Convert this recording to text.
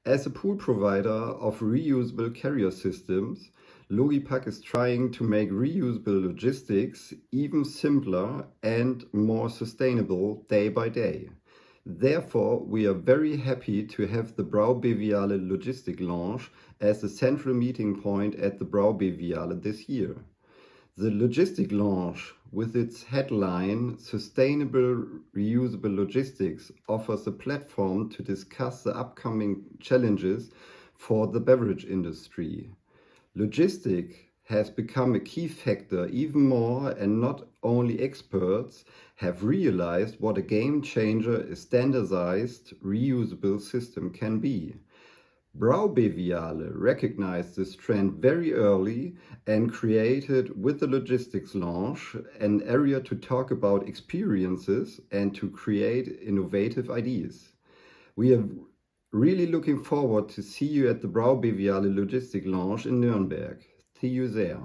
As a pool provider of reusable carrier systems, Logipack is trying to make reusable logistics even simpler and more sustainable day by day. Therefore, we are very happy to have the BrauBeviale Logistik Lounge as the central meeting point at the BrauBeviale this year. The Logistik Lounge, with its headline Sustainable Reusable Logistics, offers a platform to discuss the upcoming challenges for the beverage industry. Logistic has become a key factor even more, and not only experts have realized what a game changer a standardized reusable system can be. BrauBeviale recognized this trend very early and created with the Logistics Lounge an area to talk about experiences and to create innovative ideas. We are really looking forward to see you at the BrauBeviale Logistik Lounge in Nürnberg. See you there.